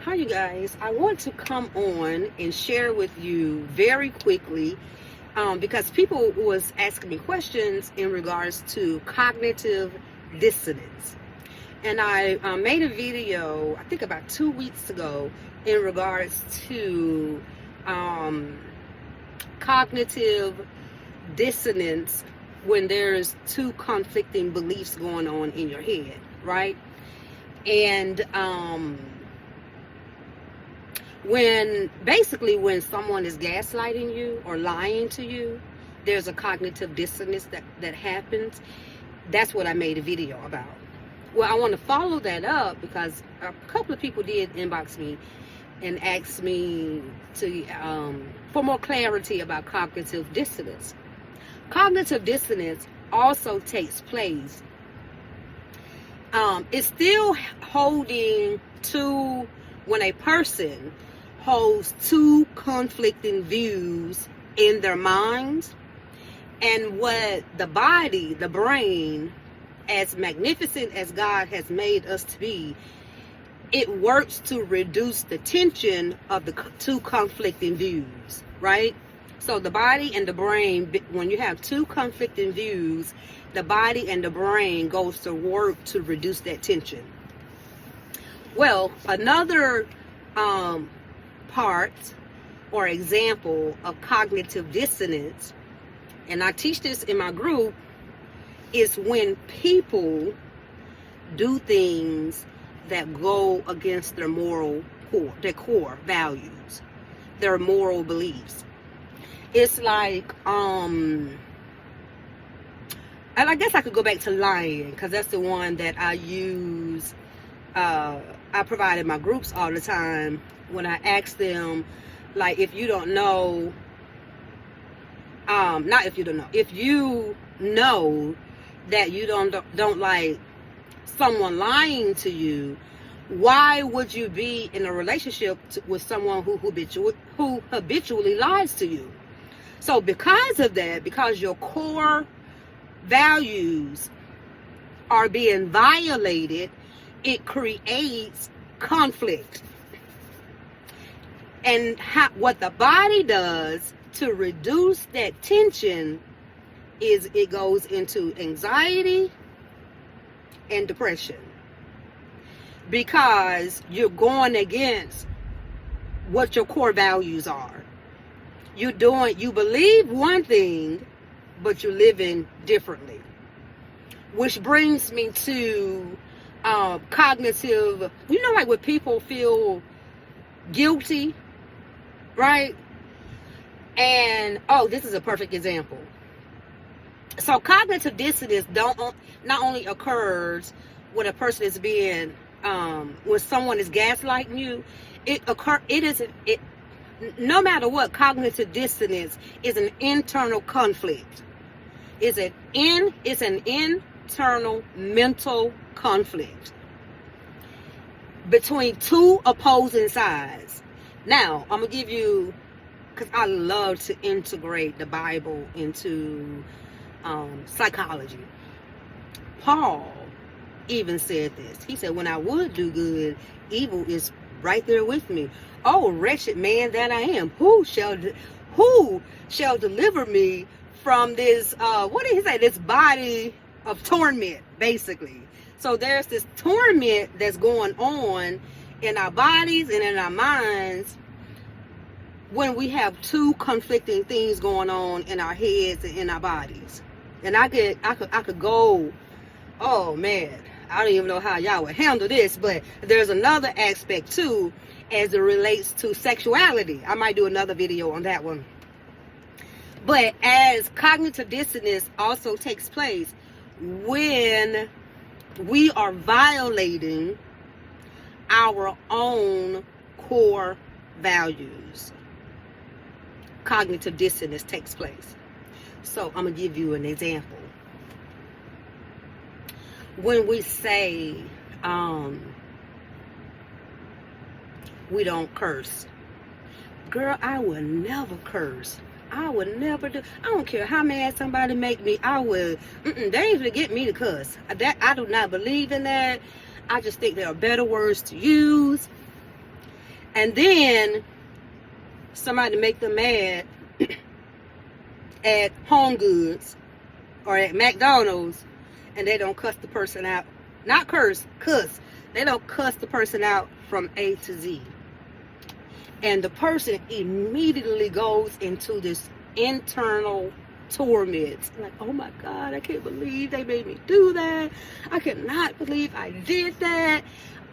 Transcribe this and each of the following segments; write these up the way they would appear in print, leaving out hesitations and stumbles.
Hi, you guys. I want to come on and share with you very quickly because people was asking me questions in regards to cognitive dissonance. And I made a video, I think about 2 weeks ago, in regards to cognitive dissonance when there's two conflicting beliefs going on in your head, right? And when someone is gaslighting you or lying to you, there's a cognitive dissonance that happens. That's what I made a video about. Well, I want to follow that up because a couple of people did inbox me and ask me to for more clarity about cognitive dissonance. Cognitive dissonance also takes place. It's still holding two, when a person holds two conflicting views in their minds, and what the body, the brain, as magnificent as God has made us to be, it works to reduce the tension of the two conflicting views, right? So the body and the brain, when you have two conflicting views, the body and the brain goes to work to reduce that tension. Well, another part or example of cognitive dissonance, and I teach this in my group, is when people do things that go against their core values, their moral beliefs. It's like, and I guess I could go back to lying, because that's the one that I use. I provide in my groups all the time when I ask them, like, if you don't know, not if you don't know, if you know that you don't like someone lying to you, why would you be in a relationship with someone who habitually lies to you? So because of that, because your core values are being violated, it creates conflict. And what the body does to reduce that tension is it goes into anxiety and depression, because you're going against what your core values are. You believe one thing, but you're living differently. Which brings me to cognitive, like when people feel guilty, right? And this is a perfect example. So cognitive dissonance not only occurs when a person is being when someone is gaslighting you. No matter what, cognitive dissonance is an internal conflict. It's an internal mental conflict between two opposing sides. Now, I'm going to give you, because I love to integrate the Bible into psychology. Paul even said this. He said, when I would do good, evil is right there with me. Oh, wretched man that I am. Who shall deliver me from this, what did he say? This body of torment, basically. So there's this torment that's going on in our bodies and in our minds when we have two conflicting things going on in our heads and in our bodies. And I could go, oh man, I don't even know how y'all would handle this, but there's another aspect too as it relates to sexuality. I might do another video on that one. But as cognitive dissonance also takes place when we are violating our own core values, cognitive dissonance takes place. So I'm going to give you an example. When we say we don't curse. Girl, I would never curse. I would never do. I don't care how mad somebody make me. I would. They ain't gonna get me to cuss. That I do not believe in that. I just think there are better words to use. And then somebody make them mad at Home Goods or at McDonald's, and they don't cuss the person out. Not cuss. They don't cuss the person out from A to Z. And the person immediately goes into this internal torment. Like, oh my God, I can't believe they made me do that. I cannot believe I did that.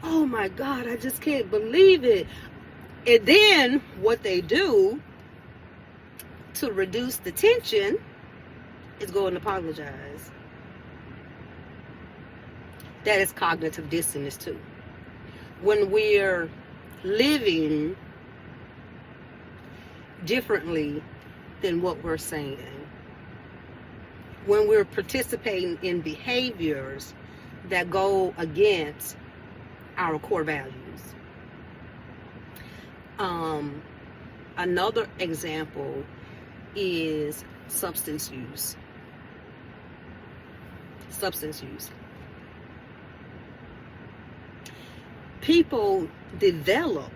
Oh my God, I just can't believe it. And then what they do to reduce the tension is go and apologize. That is cognitive dissonance too. When we're living differently than what we're saying, when we're participating in behaviors that go against our core values. Another example is substance use. Substance use. People develop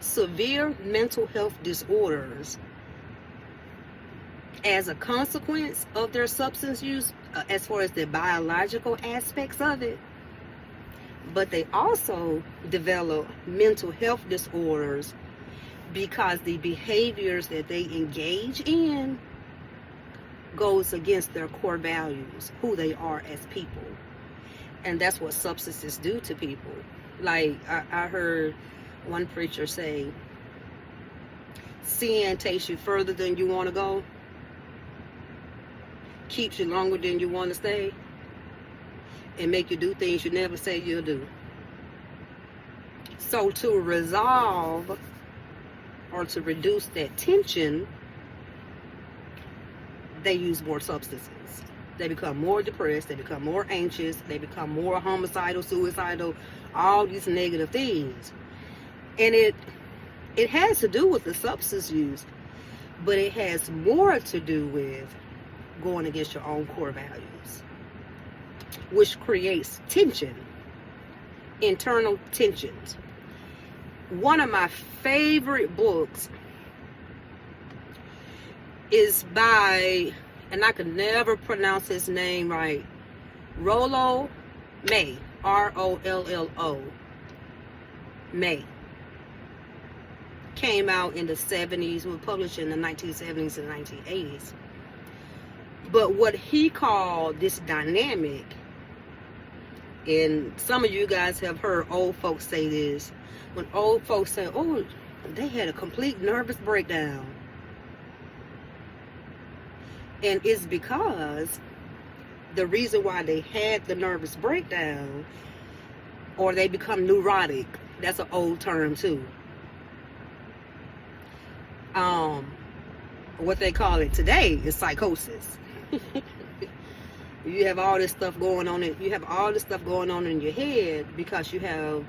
severe mental health disorders as a consequence of their substance use, as far as the biological aspects of it. But they also develop mental health disorders because the behaviors that they engage in goes against their core values, who they are as people. And that's what substances do to people. Like I heard one preacher say, sin takes you further than you want to go, keeps you longer than you want to stay, and make you do things you never say you'll do. So to resolve or to reduce that tension, they use more substances. They become more depressed, they become more anxious, they become more homicidal, suicidal, all these negative things. And it has to do with the substance use, but it has more to do with going against your own core values, which creates tension, internal tensions. One of my favorite books is by, and I can never pronounce his name right, Rollo May, R-O-L-L-O, May. Came out in the 70s, was published in the 1970s and 1980s. But what he called this dynamic, and some of you guys have heard old folks say this, when old folks say, oh, they had a complete nervous breakdown. And it's because the reason why they had the nervous breakdown, or they become neurotic, that's an old term too. What they call it today is psychosis. You have all this stuff going on in your head because you have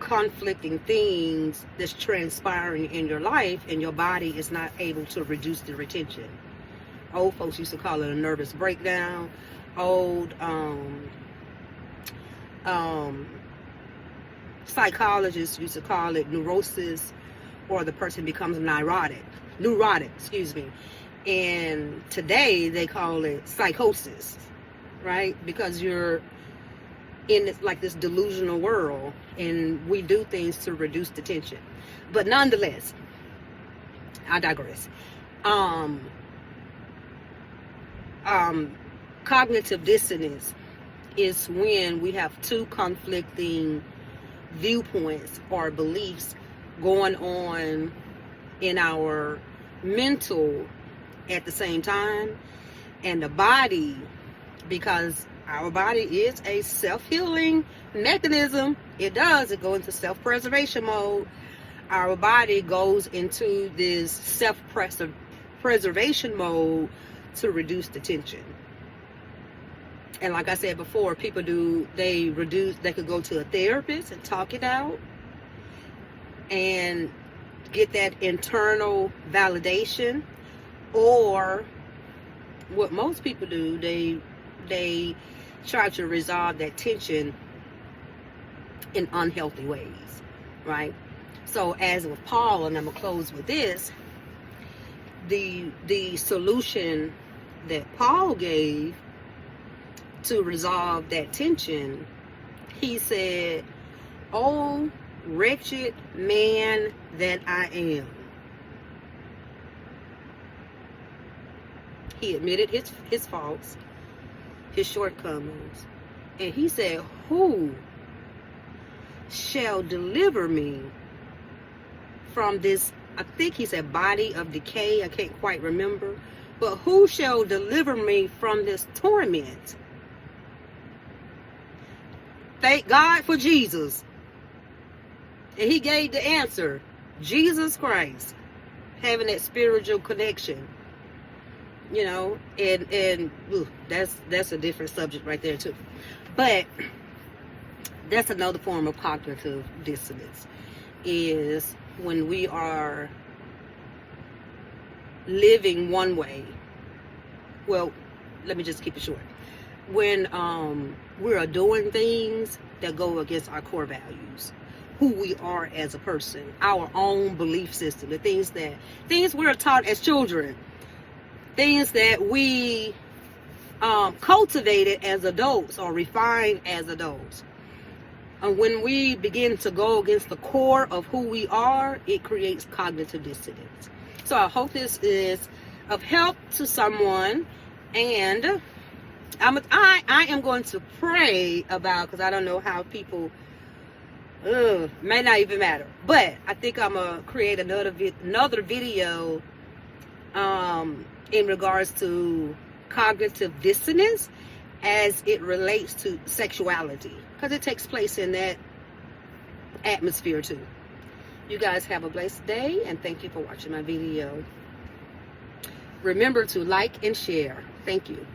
conflicting things that's transpiring in your life, and your body is not able to reduce the retention. Old folks used to call it a nervous breakdown. Old psychologists used to call it neurosis, or the person becomes neurotic, and today they call it psychosis, right? Because you're in this, like this delusional world, and we do things to reduce the tension. But nonetheless, I digress. Cognitive dissonance is when we have two conflicting viewpoints or beliefs going on in our mental at the same time, and the body, because our body is a self-healing mechanism. It goes into self-preservation mode. Our body goes into this self-preservation mode to reduce the tension. And like I said before, people they could go to a therapist and talk it out and get that internal validation. Or what most people do, they try to resolve that tension in unhealthy ways, right? So as with Paul, and I'm gonna close with this, the solution that Paul gave to resolve that tension, he said, "Oh, wretched man that I am." He admitted his faults, his shortcomings, and he said, "Who shall deliver me from this," I think he said, "body of decay." I can't quite remember. But who shall deliver me from this torment? Thank God for Jesus. And he gave the answer. Jesus Christ. Having that spiritual connection. You know, and that's a different subject right there too. But that's another form of cognitive dissonance, is when we are living one way. Well, let me just keep it short. When we're doing things that go against our core values, who we are as a person, our own belief system, the things we're taught as children, things that we cultivated as adults or refined as adults. And when we begin to go against the core of who we are, it creates cognitive dissonance. So I hope this is of help to someone, and I am going to pray about, because I don't know how people, may not even matter, but I think I'm gonna create another video in regards to cognitive dissonance as it relates to sexuality, because it takes place in that atmosphere too. You guys have a blessed day, and thank you for watching my video. Remember to like and share. Thank you.